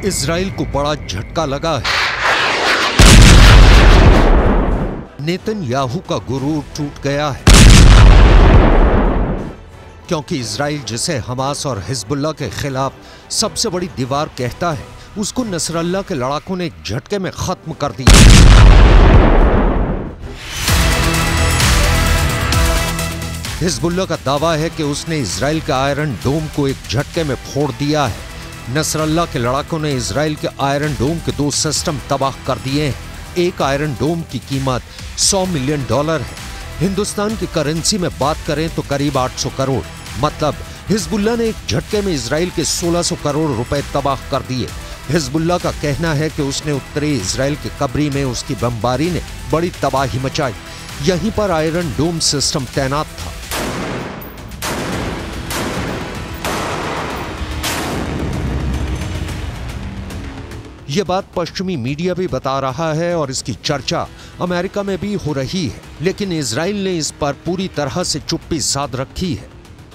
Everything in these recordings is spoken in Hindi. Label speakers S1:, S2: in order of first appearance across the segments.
S1: इजराइल को बड़ा झटका लगा है। नेतन्याहू का गुरूर टूट गया है, क्योंकि इजराइल जिसे हमास और हिजबुल्लाह के खिलाफ सबसे बड़ी दीवार कहता है, उसको नसरल्लाह के लड़ाकों ने एक झटके में खत्म कर दिया। हिजबुल्लाह का दावा है कि उसने इजराइल के आयरन डोम को एक झटके में फोड़ दिया है। नसरल्लाह के लड़ाकों ने इजराइल के आयरन डोम के 2 सिस्टम तबाह कर दिए हैं। एक आयरन डोम की कीमत $100 मिलियन है। हिंदुस्तान की करेंसी में बात करें तो करीब 800 करोड़। मतलब हिजबुल्लाह ने एक झटके में इजराइल के 1600 करोड़ रुपए तबाह कर दिए। हिजबुल्लाह का कहना है कि उसने उत्तरी इजराइल के कब्री में उसकी बमबारी ने बड़ी तबाही मचाई। यहीं पर आयरन डोम सिस्टम तैनात था। यह बात पश्चिमी मीडिया भी बता रहा है और इसकी चर्चा अमेरिका में भी हो रही है, लेकिन इजराइल ने इस पर पूरी तरह से चुप्पी साध रखी है।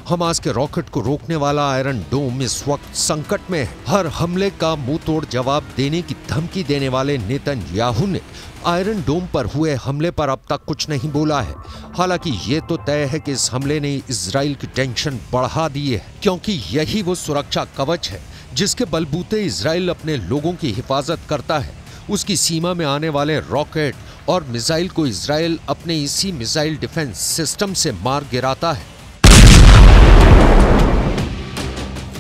S1: हमास के रॉकेट को रोकने वाला आयरन डोम इस वक्त संकट में है। हर हमले का मुंह तोड़ जवाब देने की धमकी देने वाले नेतन्याहू ने आयरन डोम पर हुए हमले पर अब तक कुछ नहीं बोला है। हालांकि ये तो तय है कि इस हमले ने इजराइल की टेंशन बढ़ा दी है, क्योंकि यही वो सुरक्षा कवच है जिसके बलबूते इजराइल अपने लोगों की हिफाजत करता है। उसकी सीमा में आने वाले रॉकेट और मिसाइल को इजराइल अपने इसी मिसाइल डिफेंस सिस्टम से मार गिराता है।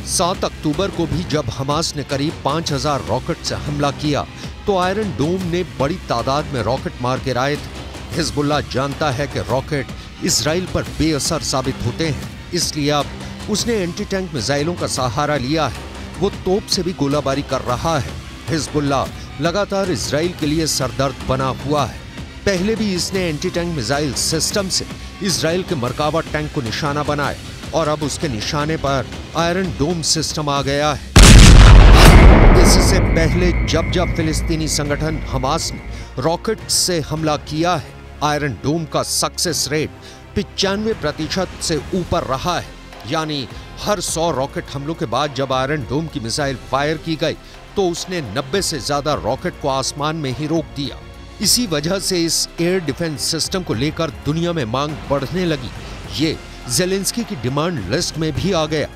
S1: 7 अक्टूबर को भी जब हमास ने करीब 5000 रॉकेट से हमला किया तो आयरन डोम ने बड़ी तादाद में रॉकेट मार गिराए थे। हिजबुल्लाह जानता है कि रॉकेट इजराइल पर बेअसर साबित होते हैं, इसलिए अब उसने एंटी टैंक मिसाइलों का सहारा लिया है। वो तोप से भी गोलाबारी कर रहा है। हिजबुल्लाह लगातार इजराइल के लिए सरदर्द बना हुआ है। पहले भी इसने एंटी टैंक मिसाइल सिस्टम से इजराइल के मरकावा टैंक को निशाना बनाया और अब उसके निशाने पर आयरन डोम सिस्टम आ गया है। इससे पहले जब जब फिलिस्तीनी संगठन हमास ने रॉकेट से हमला किया है, आयरन डोम का सक्सेस रेट 95% से ऊपर रहा है। यानी हर 100 रॉकेट हमलों के बाद जब आयरन डोम की मिसाइल फायर की गई तो उसने 90 से ज्यादा रॉकेट को आसमान में ही रोक दिया। इसी वजह से इस एयर डिफेंस सिस्टम को लेकर दुनिया में मांग बढ़ने लगी। ये ज़ेलेंस्की की डिमांड लिस्ट में भी आ गया।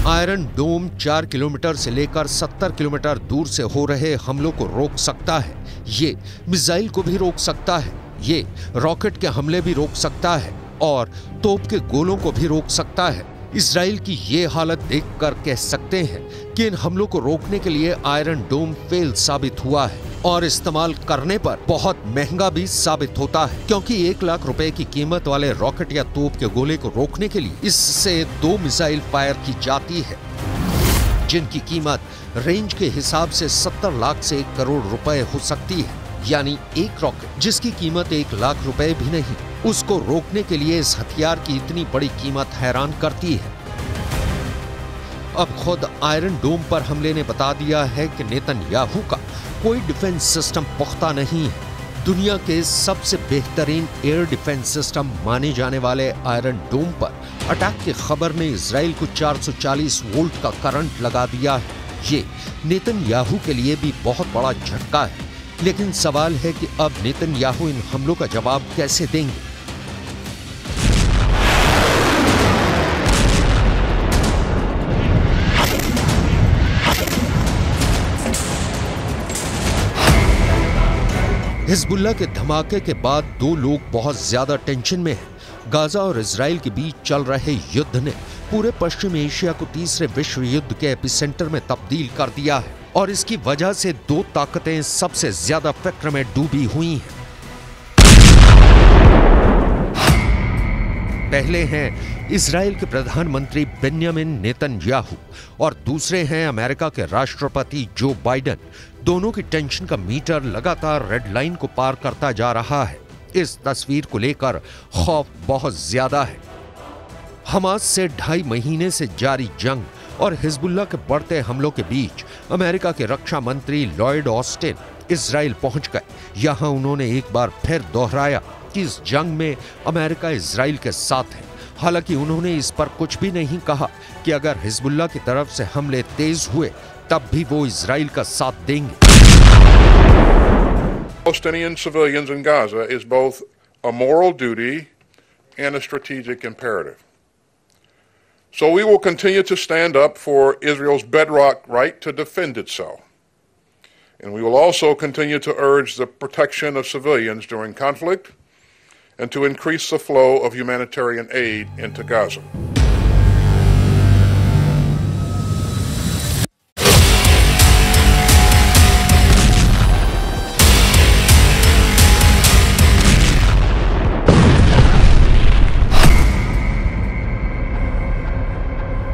S1: आयरन डोम 4 किलोमीटर से लेकर 70 किलोमीटर दूर से हो रहे हमलों को रोक सकता है। ये मिसाइल को भी रोक सकता है, ये रॉकेट के हमले भी रोक सकता है और तोप के गोलों को भी रोक सकता है। इजराइल की ये हालत देखकर कह सकते हैं कि इन हमलों को रोकने के लिए आयरन डोम फेल साबित हुआ है और इस्तेमाल करने पर बहुत महंगा भी साबित होता है, क्योंकि 1 लाख रुपए की कीमत वाले रॉकेट या तोप के गोले को रोकने के लिए इससे 2 मिसाइल फायर की जाती है, जिनकी कीमत रेंज के हिसाब से 70 लाख से 1 करोड़ रुपए हो सकती है। यानी एक रॉकेट जिसकी कीमत 1 लाख रुपए भी नहीं, उसको रोकने के लिए इस हथियार की इतनी बड़ी कीमत हैरान करती है। अब खुद आयरन डोम पर हमले ने बता दिया है कि नेतन्याहू का कोई डिफेंस सिस्टम पुख्ता नहीं है। दुनिया के सबसे बेहतरीन एयर डिफेंस सिस्टम माने जाने वाले आयरन डोम पर अटैक की खबर ने इजराइल को 440 वोल्ट का करंट लगा दिया है। ये नेतन्याहू के लिए भी बहुत बड़ा झटका है। लेकिन सवाल है कि अब नेतन्याहू इन हमलों का जवाब कैसे देंगे। हिजबुल्लाह के धमाके के बाद 2 लोग बहुत ज्यादा टेंशन में हैं। गाजा और इजराइल के बीच चल रहे युद्ध ने पूरे पश्चिम एशिया को तीसरे विश्व युद्ध के एपिसेंटर में तब्दील कर दिया है और इसकी वजह से 2 ताकतें सबसे ज्यादा फिक्र में डूबी हुई हैं। पहले हैं इजराइल के प्रधानमंत्री बेंजामिन नेतन्याहू और दूसरे हैं अमेरिका के राष्ट्रपति जो बाइडेन। दोनों की टेंशन का मीटर लगातार रेड लाइन को पार करता जा रहा है। इस तस्वीर को लेकर खौफ बहुत ज्यादा है। हमास से 2.5 महीने से जारी जंग और हिजबुल्लाह के बढ़ते हमलों के बीच अमेरिका के रक्षा मंत्री लॉयड ऑस्टिन इजराइल पहुंच गए। यहां उन्होंने एक बार फिर दोहराया कि इस जंग में अमेरिका इजराइल के साथ है। हालांकि उन्होंने इस पर कुछ भी नहीं कहा कि अगर हिजबुल्लाह की तरफ से हमले तेज हुए तब भी वो इजराइल का साथ देंगे।
S2: Palestinian civilians in Gaza is both a moral duty and a strategic imperative. So we will continue to stand up for Israel's bedrock right to defend itself. And we will also continue to urge the protection of civilians during conflict and to increase the flow of humanitarian aid into Gaza.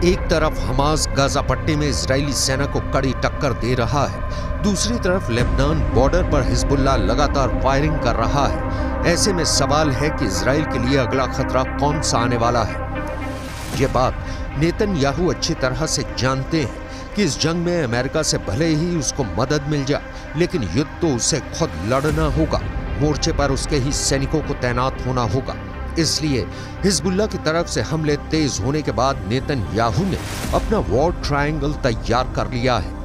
S1: एक तरफ हमास गाजा पट्टी में इजरायली सेना को कड़ी टक्कर दे रहा है, दूसरी तरफ लेबनान बॉर्डर पर हिजबुल्लाह लगातार फायरिंग कर रहा है। ऐसे में सवाल है कि इजराइल के लिए अगला खतरा कौन सा आने वाला है। ये बात नेतन्याहू अच्छी तरह से जानते हैं कि इस जंग में अमेरिका से भले ही उसको मदद मिल जाए, लेकिन युद्ध तो उसे खुद लड़ना होगा। मोर्चे पर उसके ही सैनिकों को तैनात होना होगा। इसलिए हिजबुल्लाह की तरफ से हमले तेज होने के बाद नेतन्याहू ने अपना वॉर ट्रायंगल तैयार कर लिया है।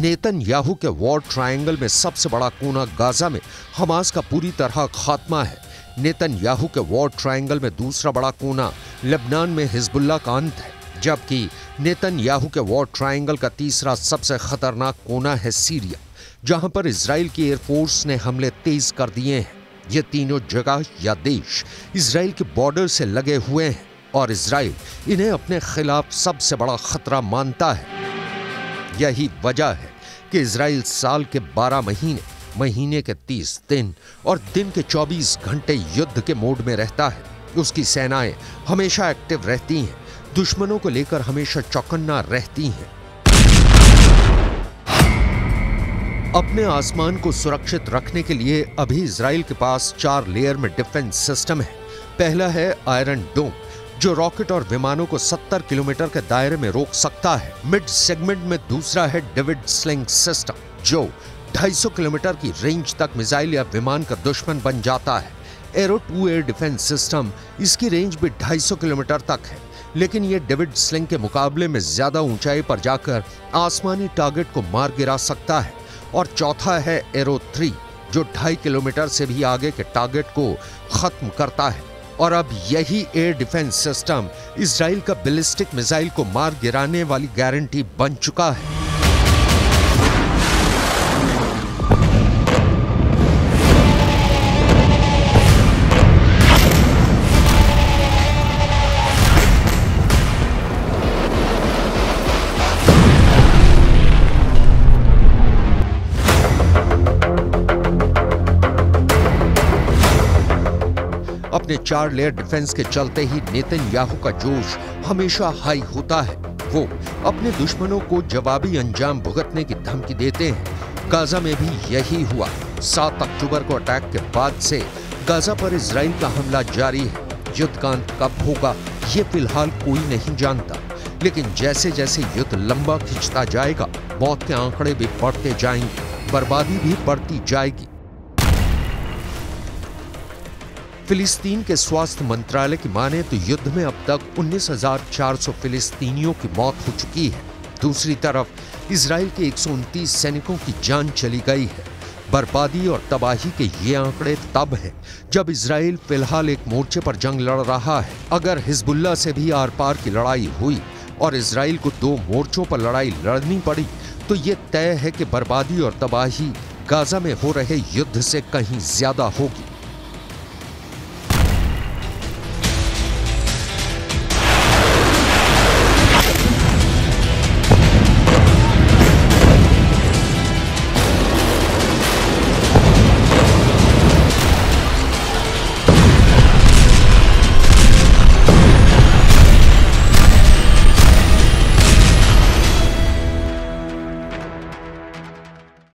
S1: नेतन्याहू के वॉर ट्रायंगल में सबसे बड़ा कोना गाजा में हमास का पूरी तरह खात्मा है। नेतन्याहू के वॉर ट्रायंगल में दूसरा बड़ा कोना लेबनान में हिजबुल्लाह का अंत है, जबकि नेतन्याहू के वॉर ट्रायंगल का तीसरा सबसे खतरनाक कोना है सीरिया, जहां पर इजराइल की एयरफोर्स ने हमले तेज कर दिए हैं। ये तीनों जगह या देश इजराइल के बॉर्डर से लगे हुए हैं और इजराइल इन्हें अपने खिलाफ सबसे बड़ा खतरा मानता है। यही वजह है कि इजराइल साल के 12 महीने, महीने के 30 दिन और दिन के 24 घंटे युद्ध के मोड में रहता है। उसकी सेनाएं हमेशा एक्टिव रहती हैं, दुश्मनों को लेकर हमेशा चौकन्ना रहती हैं। अपने आसमान को सुरक्षित रखने के लिए अभी इजराइल के पास 4 लेयर में डिफेंस सिस्टम है। पहला है आयरन डोम, जो रॉकेट और विमानों को 70 किलोमीटर के दायरे में रोक सकता है। मिड सेगमेंट में दूसरा है डेविड स्लिंग सिस्टम, जो 250 किलोमीटर की रेंज तक मिसाइल या विमान का दुश्मन बन जाता है। एरो 2 एयर डिफेंस सिस्टम, इसकी रेंज भी 250 किलोमीटर तक है, लेकिन यह डेविड स्लिंग के मुकाबले में ज्यादा ऊंचाई पर जाकर आसमानी टारगेट को मार गिरा सकता है। और चौथा है एरो 3, जो 2.5 किलोमीटर से भी आगे के टारगेट को खत्म करता है। और अब यही एयर डिफेंस सिस्टम इजराइल का बैलिस्टिक मिसाइल को मार गिराने वाली गारंटी बन चुका है। अपने 4 लेयर डिफेंस के चलते ही नेतन्याहू का जोश हमेशा हाई होता है। वो अपने दुश्मनों को जवाबी अंजाम भुगतने की धमकी देते हैं। गाजा में भी यही हुआ। 7 अक्टूबर को अटैक के बाद से गाजा पर इजराइल का हमला जारी है। युद्ध का अंत कब होगा ये फिलहाल कोई नहीं जानता, लेकिन जैसे जैसे युद्ध लंबा खिंचता जाएगा, मौत के आंकड़े भी बढ़ते जाएंगे, बर्बादी भी बढ़ती जाएगी। फिलिस्तीन के स्वास्थ्य मंत्रालय की माने तो युद्ध में अब तक 19,400 फिलिस्तीनियों की मौत हो चुकी है। दूसरी तरफ इजराइल के 129 सैनिकों की जान चली गई है। बर्बादी और तबाही के ये आंकड़े तब हैं जब इजराइल फिलहाल एक मोर्चे पर जंग लड़ रहा है। अगर हिजबुल्लाह से भी आर पार की लड़ाई हुई और इजराइल को 2 मोर्चों पर लड़ाई लड़नी पड़ी, तो ये तय है कि बर्बादी और तबाही गाजा में हो रहे युद्ध से कहीं ज्यादा होगी।